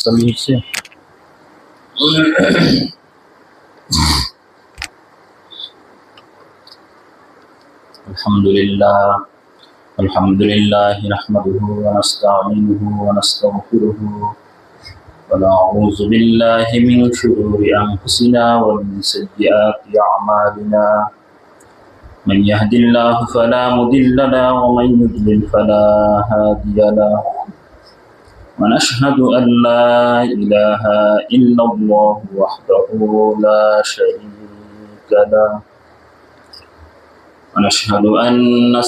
চলছে। আলহামদুলিল্লাহ নাহমাদুহু ওয়া নাস্তাঈনুহু ওয়া নাস্তাগফিরুহু ওয়া নাউযু বিল্লাহি মিন শুরুরি আনফুসিনা ওয়া মিন সাইয়্যাতি আ'মালিনা। من يهد الله فلا مضل له ومن يضلل فلا هادي له ونشهد أن لا إله إلا الله وحده لا شريك له ونشهد أن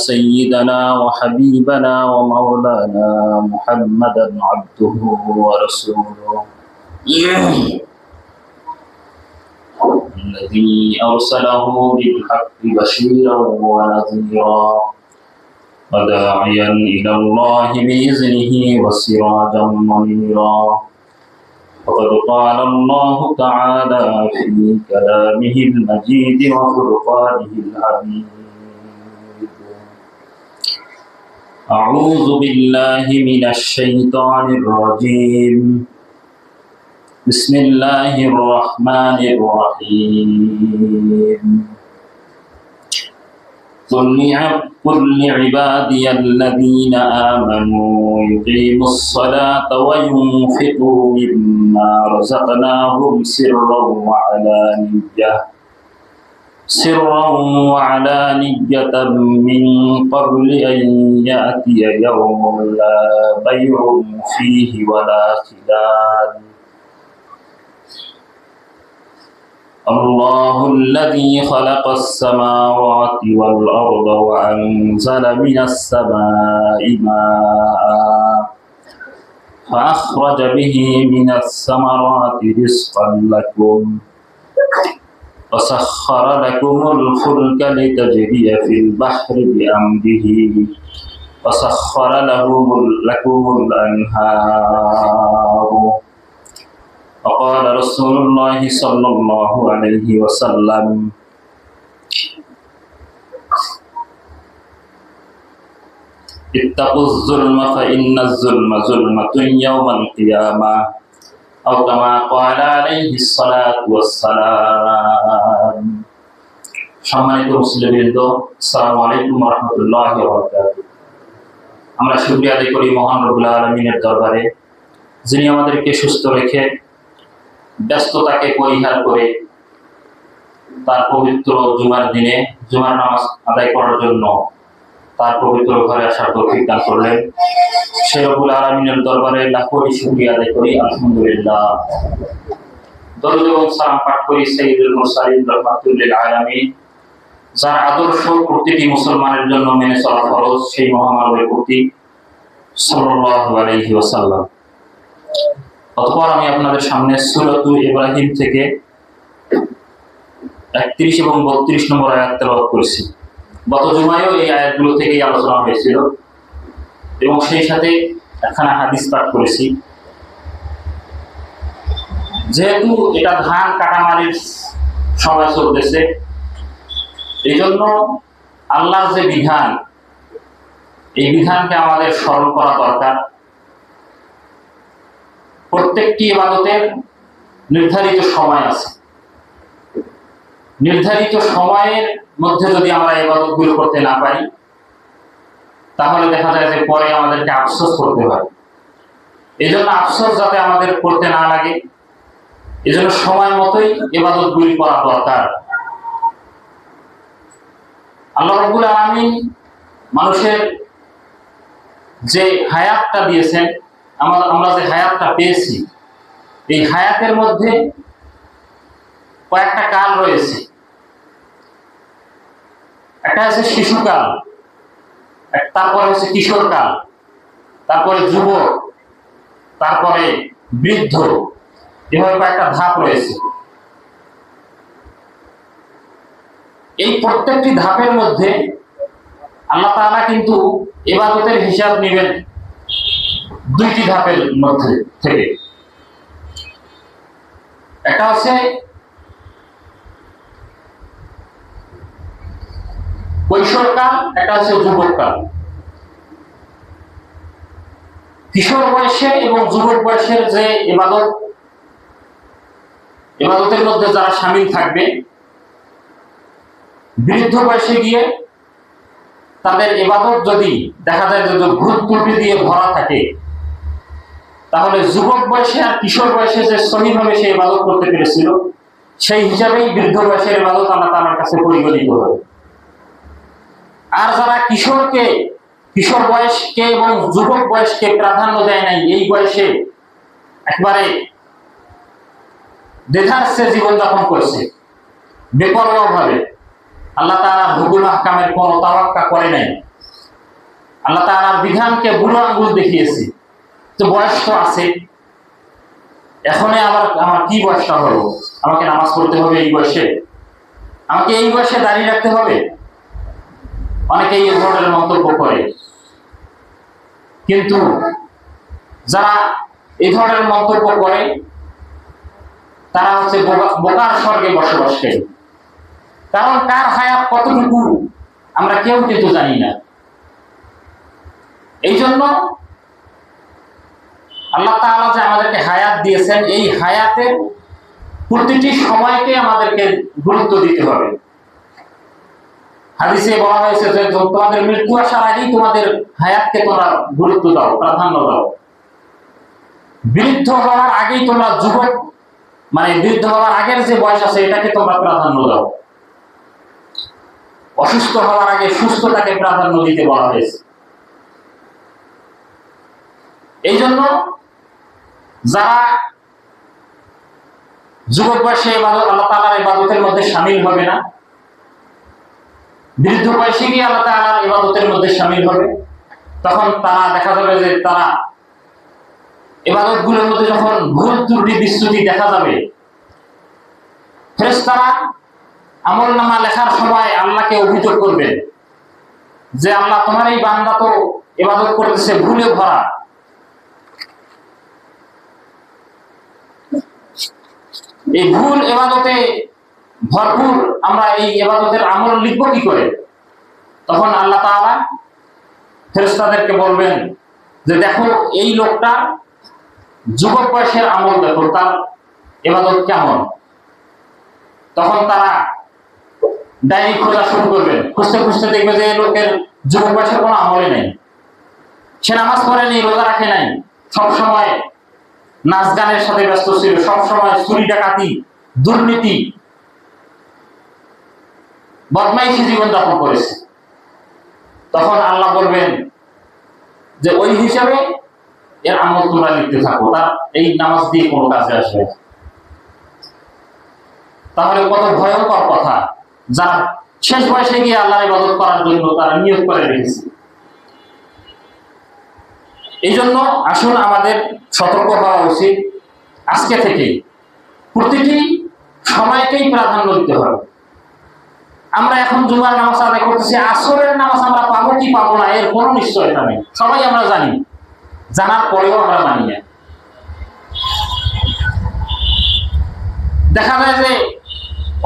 سيدنا وحبيبنا ومولانا محمدا عبده ورسوله الذي أرسله بالحق بشيرا ونذيرا وداعيا إلى الله بإذنه وسراجا منيرا. وقد قال الله تعالى في كلامه المجيد وفرقانه الحميد: أعوذ بالله من الشيطان الرجيم. بسم الله الرحمن الرحيم. قل لعبادي الذين آمنوا يقيموا الصلاة وينفقوا مما رزقناهم سرا وعلانية من قبل أن يأتي يوم لا بيع فيه ولا خلال. الله الذي خلق السماوات والأرض وأنزل من السماء ماء فأخرج به من الثمرات رزقا لكم وسخر لكم الفلك لتجري في البحر بأمره وسخر لكم الأنهار. وقال رسول الله صلى الله عليه وسلم: اتقوا الظلم فإن الظلم ظلمة يوم القيامة أو كما قال عليه الصلاة والسلام. সম্মানিত মুসলিমবৃন্দ, আসসালামু আলাইকুম ওয়া রাহমাতুল্লাহি ওয়া বারাকাতুহু। আমরা শুকরিয়া আদায় করি মহান রব্বুল আলামিনের দরবারে, যিনি আমাদেরকে সুস্থ রেখে ব্যস্ততাকে পরিহার করে তার পবিত্র জুমার দিনে জুমার নামাজ আদায় করার জন্য তার পবিত্র ঘরে আসার তৌফিক দান করলেন। সে রব্বুল আলামিনের দরবারে লাখ কোটি শুকরিয়া আদায় করি, আলহামদুলিল্লাহ। দরুদ এবং সালাম পাঠ করি সাইয়্যিদুল মুরসালিন রাহমাতুল লিল আলামিন, যার আদর্শ প্রতিটি মুসলমানের জন্য মেনে চলা ফরজ, সেই মহামানবের প্রতি সাল্লাল্লাহু আলাইহি ওয়াসাল্লাম। অতঃপর আমি আপনাদের সামনে সূরাতুল ইব্রাহিম থেকে 31 এবং 32 নম্বর আয়াত তেলাওয়াত করেছি। গত জুমায়ও এই আয়াতগুলো থেকেই আলোচনা হয়েছিল এবং সেই সাথে একখানা হাদিস পাঠ করেছি। যেহেতু এটা ধান কাটামারির সময় চলতেছে, এই জন্য আল্লাহর যে বিধান, এই বিধানকে আমাদের স্মরণ করা দরকার। প্রত্যেকটি ইবাদতের নির্ধারিত সময় আছে। নির্ধারিত সময়ের মধ্যে যদি আমরা ইবাদতগুলো করতে না পারি, তাহলে দেখা যায় যে পরে আমাদেরকে আফসোস করতে হয়। এই জন্য আফসোস যাতে আমাদের করতে না লাগে, এই জন্য সময় মতোই ইবাদতগুলি করা দরকার। আল্লাহ রাব্বুল আলামিন মানুষের যে হায়াতটা দিয়েছেন, আমরা যে হায়াতটা পেয়েছি, এই হায়াতের মধ্যে কয়েকটা কাল রয়েছে। একটা হচ্ছে শিশুকাল, তারপরে হচ্ছে কিশোরকাল, তারপরে যুবক, তারপরে বৃদ্ধ, এভাবে কয়েকটা ধাপ রয়েছে। এই প্রত্যেকটি ধাপের মধ্যে আল্লাহ তাআলা কিন্তু ইবাদতের হিসাব নেবেন দুইটি ধাপের মধ্যে থেকে। একটা হচ্ছে কৈশোরকাল, একটা হচ্ছে যুবককাল। কিশোর বয়সে এবং যুবক বয়সের যে ইবাদতের মধ্যে যারা শামিল থাকবে, বৃদ্ধ বয়সে গিয়ে তাদের ইবাদত যদি দেখা যায় যে ভুল ত্রুটি দিয়ে ভরা থাকে, তাহলে যুবক বয়সে আর কিশোর বয়সে যে সহিভাবে সে ইবাদত করতে পেরেছিল, সেই হিসাবেই বৃদ্ধ বয়সের ইবাদত আল্লাহ তাআলার কাছে পরিগণিত হবে। আর যারা কিশোর বয়সকে এবং যুবক বয়সকে প্রাধান্য দেয় নাই, এই বয়সে একবারে দেধারসে জীবনযাপন করছে, বেপরোয়া ভাবে, আল্লাহ তাআলার হুকুম আহকামের কোনো তাওয়াক্কা করে নাই, আল্লাহ তাআলার বিধানকে বুড়ো আঙ্গুল দেখিয়েছে। তো বয়স তো আছে, এখন আমার কি বয়সটা হলো, আমাকে নামাজ পড়তে হবে এই বয়সে, আমাকে এই বয়সে দাঁড়িয়ে রাখতে হবে, অনেকেই এই ধরনের মন্তব্য করে। কিন্তু যারা এই ধরনের মন্তব্য করে তারা হচ্ছে বোকার স্বর্গে বসবাসকারী। কারণ কার হায়াত কতটুকু আমরা কেউ কিন্তু জানি না। এই জন্য আল্লাহ তাআলা যে আমাদেরকে হায়াত দিয়েছেন, এই হায়াতের প্রতিটি সময়কে আমাদেরকে গুরুত্ব দিতে হবে। হাদিসে বলা হয়েছে যে তোমাদের মৃত্যু আসার আগেই তোমাদের হায়াতকে তোমরা গুরুত্ব দাও, প্রাধান্য দাও। বৃদ্ধ হওয়ার আগেই তোমরা যুবক, মানে বৃদ্ধ হওয়ার আগের যে বয়স আছে এটাকে তোমরা প্রাধান্য দাও। অসুস্থ হওয়ার আগে সুস্থতাকে প্রাধান্য দিতে বলা হয়েছে। এই জন্য যারা যুবক বয়সে আল্লাহ তাআলার ইবাদতের মধ্যে শামিল হবে না, বৃদ্ধ বয়সে গিয়ে আল্লাহ তাআলার ইবাদতের মধ্যে শামিল হবে, তখন তারা দেখা যাবে যে তারা ইবাদতগুলোর মধ্যে যখন ভুল ত্রুটি বিচ্যুতি দেখা যাবে, ফেরেশতারা আমলনামা লেখার সময় আল্লাহকে অভিযোগ করবে যে আল্লাহ, তোমার এই বান্দা তো ইবাদত করতেছে ভুলে ভরা, এই ভুল ইবাদতে ভরপুর, আমরা এই ইবাদতের আমল লিখব কি করে? তখন আল্লাহ তাআলা ফেরেশতাদেরকে বলবেন যে দেখো, এই লোকটা যুবক বয়সের আমল দেখো, তার ইবাদত কেমন। তখন তারা ডায়েরি খোঁজা শুরু করবেন, খুঁজতে খুঁজতে দেখবে যে এই লোকের যুবক বয়সের কোনো আমলই নেই, সে নামাজ পড়েনি, রোজা রাখে নাই, সবসময় নাচ গানের সাথে ব্যস্ত ছিল, সবসময় চুরি ডাকাতি, দুর্নীতি, বদমাইশি জীবন যাপন করেছে। তখন আল্লাহ বলবেন যে ওই হিসাবে এর আমল তোমরা লিখতে থাকো, তার এই নামাজ দিয়ে কোনো কাজে আসবে। তাহলে কত ভয়ঙ্কর কথা, যারা শেষ বয়সে গিয়ে আল্লাহর ইবাদত করার জন্য তারা নিয়োগ করে রেখেছে। এই জন্য আসুন আমাদের সতর্ক হওয়া উচিত, আজকে থেকেই প্রতিটি সময়কেই প্রাধান্য দিতে হবে। আমরা এখন জুমার নামাজ আদায় করতেছি, আসরের নামাজ আমরা পাবো কি পাবো না এর কোনো নিশ্চয়তা নেই, সবাই আমরা জানি, জানার পরেও আমরা মানি না। দেখা যায় যে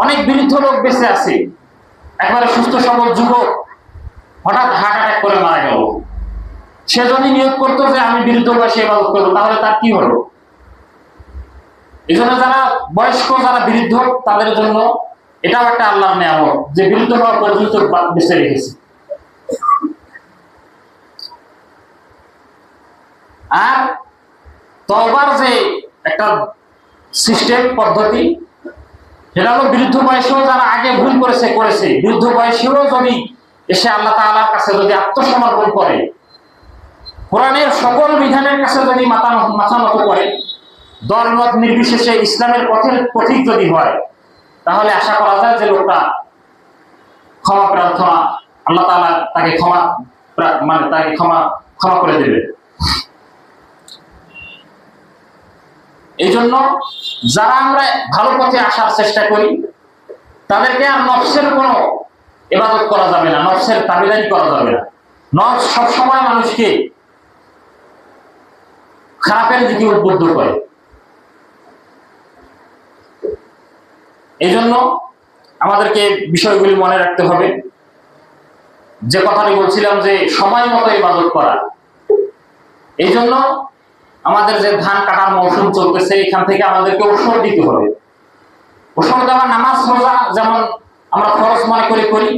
অনেক বৃদ্ধ লোক বেঁচে আছে, একবারে সুস্থ সবল যুবক, হঠাৎ হার্ট অ্যাটাক করে মারা গেল। সে যদি নিয়োগ করতো যে আমি বৃদ্ধ বয়সে ইবাদত করবো, তাহলে তার কি হলো? এই জন্য যারা বয়স্ক, যারা বৃদ্ধ, তাদের জন্য এটাও একটা আল্লাহর নিয়ামত যে বৃদ্ধ হওয়া পর্যন্ত বেঁচে রেখেছে। আর তওবার যে একটা সিস্টেম, পদ্ধতি, সেটা হলো বৃদ্ধ বয়সেও যারা আগে ভুল করেছে, বৃদ্ধ বয়সেও যদি এসে আল্লাহ তাআলার কাছে যদি আত্মসমর্পণ করে, কোরআনের সকল বিধানের কাছে যদি মাথা নত করে, দলমত নির্বিশেষে ইসলামের পথিক যদি হয়, তাহলে আশা করা যায় যে লোকটা ক্ষমা প্রার্থনা, আল্লাহ তাআলা তাকে ক্ষমা করে দেবে। এই জন্য যারা আমরা ভালো পথে আসার চেষ্টা করি, তাদেরকে আর নফসের কোনো ইবাদত করা যাবে না, নফসের তাবেদারি করা যাবে না। নফস সবসময় মানুষকে খারাপের দিকে উদ্বুদ্ধ করে। এই জন্য আমাদেরকে বিষয়গুলি মনে রাখতে হবে। যে কথাটি বলছিলাম যে সময় মতো ইবাদত করা, এই জন্য আমাদের যে ধান কাটার মৌসুম চলতেছে, এখান থেকে আমাদেরকে ওসর দিতে হবে। ওসর দেওয়া নামাজ রোজা যেমন আমরা ফরজ মনে করি,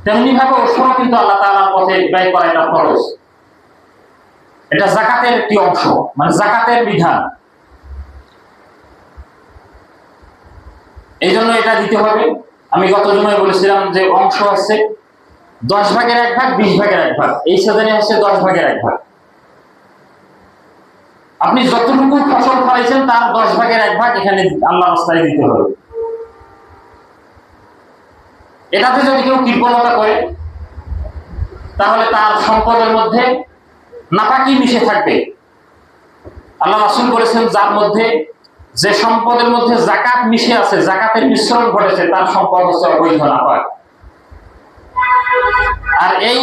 তেমনি ভাবে ওসরও কিন্তু আল্লাহ তাআলার পথে ব্যয় করা এটা ফরজ। এটা যাকাতের একটি অংশ, মানে যাকাতের বিধান। এই জন্য এটা দিতে হবে। আমি গত জুমায় বলেছিলাম যে অংশ হচ্ছে 10 ভাগের 1 ভাগ, 20 ভাগের 1 ভাগ। এই সিজনে হচ্ছে 10 ভাগের 1 ভাগ। আপনি যতটুকু ফসল ফলাইছেন তার 10 ভাগের 1 ভাগ এখানে আল্লাহর রাস্তায় দিতে হবে। এটাতে যদি কেউ কৃপণতা করে তাহলে তার সম্পদের মধ্যে নাপাকি মিশে থাকবে। আল্লাহ রাসূল বলেছেন, যার মধ্যে যে সম্পদের মধ্যে যাকাত মিশে আছে, যাকাতের মিশ্রণ ঘটেছে, তার সম্পদ হচ্ছে অবৈধ নাপাক। আর এই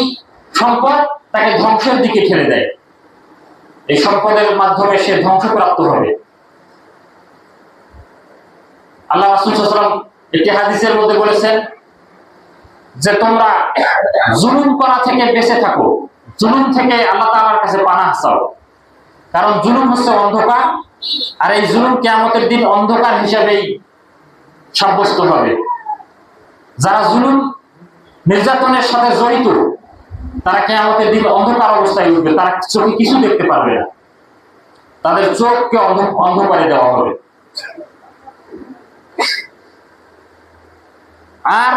সম্পদ তাকে ধ্বংসের দিকে ঠেলে দেয়। এই সম্পদের মাধ্যমে সে ধ্বংসপ্রাপ্ত হবে। আল্লাহ রাসূল সাল্লাল্লাহু আলাইহি ওয়াসাল্লাম একটি হাদিসের মধ্যে বলেছেন যে তোমরা জুলুম করা থেকে বেঁচে থাকো, জুলুম থেকে আল্লাহ তাআলার কাছে পানাহ চাও। কারণ জুলুম হচ্ছে অন্ধকার, আর এই জুলুম কিয়ামতের দিন অন্ধকার হিসেবেই সাব্যস্ত হবে। যারা জুলুম নির্যাতনের সাথে জড়িত তারা কিয়ামতের দিন অন্ধকার অবস্থায় উঠবে, তারা চোখে কিছু দেখতে পারবে না, তাদের চোখকে অন্ধ করে দেওয়া হবে। আর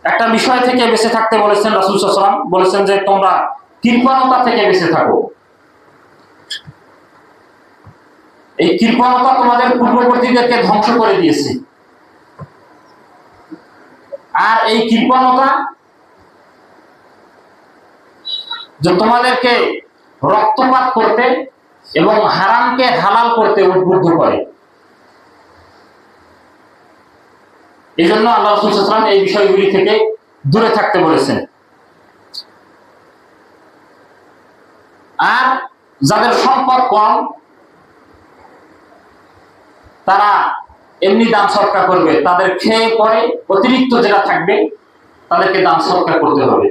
একটা বিষয় থেকে বেঁচে থাকতে বলেছেন রাসূল সাল্লাল্লাহু আলাইহি ওয়াসাল্লাম, বলেছেন যে তোমরা কৃপণতা থেকে বেঁচে থাকো। এই কৃপণতা তোমাদের পূর্ববর্তীদেরকে ধ্বংস করে দিয়েছে। আর এই কৃপণতা যে তোমাদেরকে রক্তপাত করতে এবং হারামকে হালাল করতে উদ্বুদ্ধ করে। এই জন্য আল্লাহ রাসূল সাল্লাল্লাহু আলাইহি ওয়াসাল্লাম এই বিষয়গুলি থেকে দূরে থাকতে বলেছেন। আর যাদের সম্পদ কম তারা এমনি দান সদকা করবে, তাদের খেয়ে পরে অতিরিক্ত যেটা থাকবে তাদেরকে দান সদকা করতে হবে।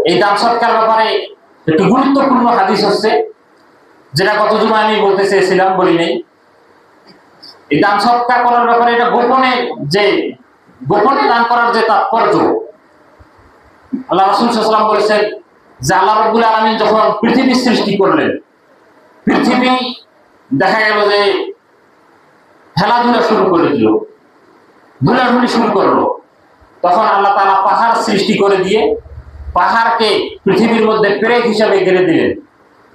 এই দান সদকার ব্যাপারে একটু গুরুত্বপূর্ণ হাদিস হচ্ছে, যেটা গত জুমায় আমি বলতে চেয়েছিলাম, বলি নাই। এই দান সদকা করার ব্যাপারে এটা গোপনে দান করার যে তাৎপর্য, আল্লাহ রাসূল সাল্লাল্লাহু আলাইহি ওয়াসাল্লাম বলেছেন যে আল্লাহ রাব্বুল আলামিন যখন পৃথিবী সৃষ্টি করলেন, পৃথিবী দেখা গেল যে খেলাধুলা শুরু করে দিল, ধুলাধুলি শুরু করলো। তখন আল্লাহ তাআলা পাহাড় সৃষ্টি করে দিয়ে পাহাড়কে পৃথিবীর মধ্যে পেরেক হিসাবে গেড়ে দিলেন।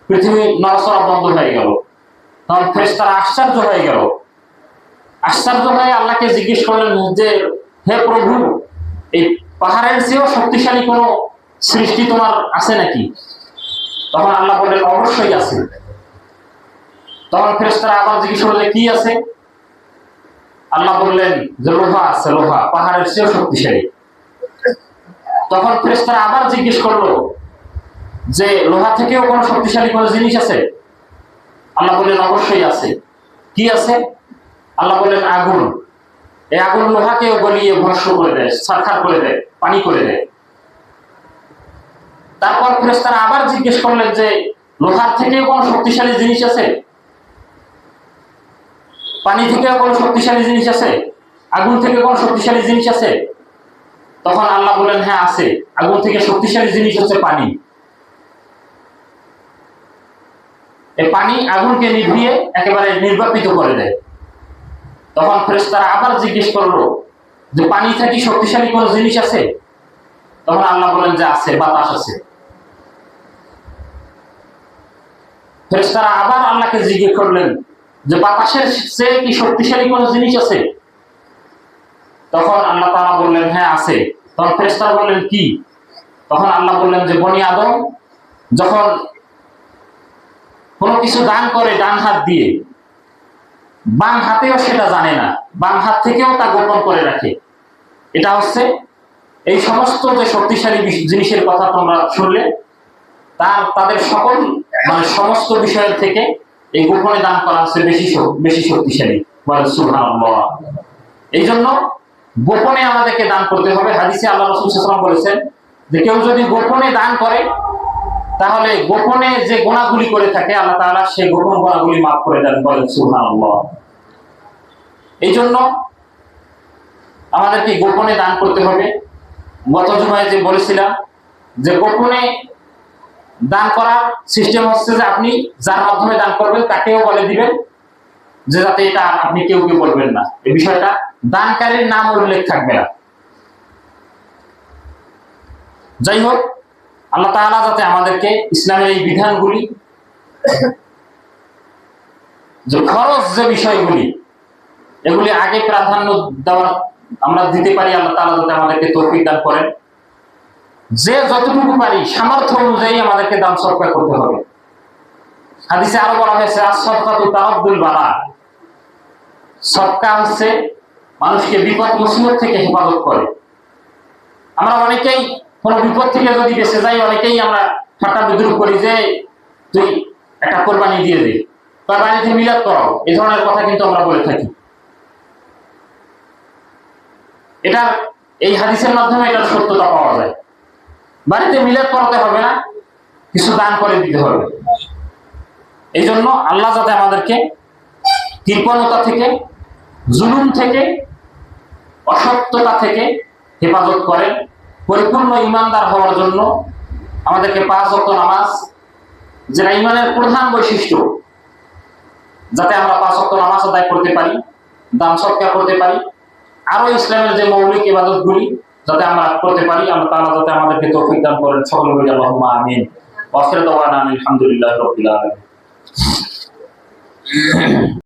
পৃথিবী নড়াচড়া বন্ধ হয়ে গেল। তখন ফেরেশতারা আশ্চর্য হয়ে গেল। আশ্চর্য হয়ে আল্লাহকে জিজ্ঞেস করলেন যে হে প্রভু, এই পাহাড়ের চেয়েও শক্তিশালী কোন সৃষ্টি তোমার আছে নাকি? তখন আল্লাহ বললেন অবশ্যই আছে। তখন ফেরেশতারা আবার জিজ্ঞেস করলেন কি আছে? আল্লাহ বললেন যে লোহা আছে, লোহা পাহাড়ের চেয়েও শক্তিশালী। তখন ফেরেশতারা আবার জিজ্ঞেস করলো যে লোহা থেকেও কোন শক্তিশালী কোন জিনিস আছে? আল্লাহ বললেন অবশ্যই আছে। কি আছে? আল্লাহ বললেন আগুন। এই আগুন লোহাকেও গলিয়ে ভস্ম করে দেয়, ছারখার করে দেয়, পানি করে দেয়। তারপর ফেরেশতারা আবার জিজ্ঞেস করলেন যে লোহার থেকেও কোন শক্তিশালী জিনিস আছে? পানি থেকেও কোন শক্তিশালী জিনিস আছে? আগুন থেকে কোন শক্তিশালী জিনিস আছে? তখন আল্লাহ বললেন হ্যাঁ আছে। আগুন থেকে শক্তিশালী জিনিস হচ্ছে পানি। এই পানি আগুনকে নিভিয়ে একেবারে নির্বাপিত করে দেয়। তখন ফেরেশতারা আবার জিজ্ঞেস করলো যে পানি থেকে শক্তিশালী কোন জিনিস আছে? তখন আল্লাহ বলেন যে আছে, বাতাস আছে। ফেরেশতারা আবার আল্লাহকে জিজ্ঞেস করলেন যে বাতাসের চেয়ে কি শক্তিশালী কোন জিনিস আছে? তখন আল্লাহ তাআলা বললেন হ্যাঁ আছে। তখন ফেরেশতারা বললেন কি? তখন আল্লাহ বললেন যে বনি আদম যখন কোনো কিছু দান করে ডান হাত দিয়ে, বাম হাতেও সেটা জানে না, বাম হাত থেকেও তা গোপন করে রাখে। এটা হচ্ছে এই সমস্ত যে শক্তিশালী জিনিসের কথা তোমরা শুনলে, তাদের সকল মানে সমস্ত বিষয়ের থেকে এই গোপনে দান করা হচ্ছে বেশি শক্তিশালী। বলেন সুবহানাল্লাহ। এই জন্য গোপনে আমাদেরকে দান করতে হবে। হাদিসে আল্লাহ রাসূল সাল্লাল্লাহু আলাইহি ওয়াসাল্লাম বলেছেন যে কেউ যদি গোপনে দান করে তাহলে গোপনে যে গুনাহগুলি করে থাকে আল্লাহ তাআলা সেই গোপন গুনাহগুলি মাফ করে দেন, বলেন সুবহানাল্লাহ। এই জন্য আমাদেরকে গোপনে দান করতে হবে। গত জুমায় যে বলেছিলাম যে গোপনে দান করার সিস্টেম হচ্ছে যে আপনি যার মাধ্যমে দান করবেন তাকেও বলে দিবেন, যে যাতে এটা আপনি কেউ বলবেন না, এই বিষয়টা দানকারীর নাম উল্লেখ থাকবে না। যাই হোক, আল্লাহ তাআলা যাতে আমাদেরকে ইসলামের এই বিধানগুলি, যে খরচ যে বিষয়গুলি, এগুলি আগে প্রাধান্য দেওয়ার আমরা দিতে পারি। আল্লাহ তাআলা যাতে আমাদেরকে তৌফিক দান করেন। যে যতটুকু পারি সামর্থ্য অনুযায়ী আমাদেরকে দান সদকা করতে হবে। হাদিসে আরো বলা হয়েছে আস-সাদকাতু তারাদ্দুল বালা, সদকা হচ্ছে মানুষকে বিপদ মুসিবত থেকে হেফাজত করে। আমরা অনেকেই কোনো বিপদ থেকে যদি বেঁচে যাই, অনেকেই আমরা ঠাট্টা বিদ্রুপ করি যে তুই একটা কোরবানি দিয়ে দে বা বাড়িতে মিলাদ করো, এই ধরনের কথা কিন্তু আমরা বলে থাকি। এটা এই হাদিসের মাধ্যমে এটার সত্যতা পাওয়া যায়। বাড়িতে মিলাদ করাতে হবে না, কিছু দান করে দিতে হবে। এই জন্য আল্লাহ যাতে আমাদেরকে কৃপণতা থেকে, জুলুম থেকে, অসত্যতা থেকে হেফাজত করেন। পরিপূর্ণ ইমানদার হওয়ার জন্য আমাদেরকে 5 ওয়াক্ত নামাজ, যেটা ইমানের প্রধান বৈশিষ্ট্য, যাতে আমরা 5 ওয়াক্ত নামাজ আদায় করতে পারি, দান সদকা করতে পারি, আরো ইসলামের যে মৌলিক ইবাদতগুলি যাতে আমরা করতে পারি। আল্লাহ তাআলা যাতে আমাদেরকে তৌফিক দান করেন। সকলে বলি আল্লাহুম্মা আমিন। ওয়া আখিরু দাওয়ানা আলহামদুলিল্লাহি রাব্বিল আলামিন।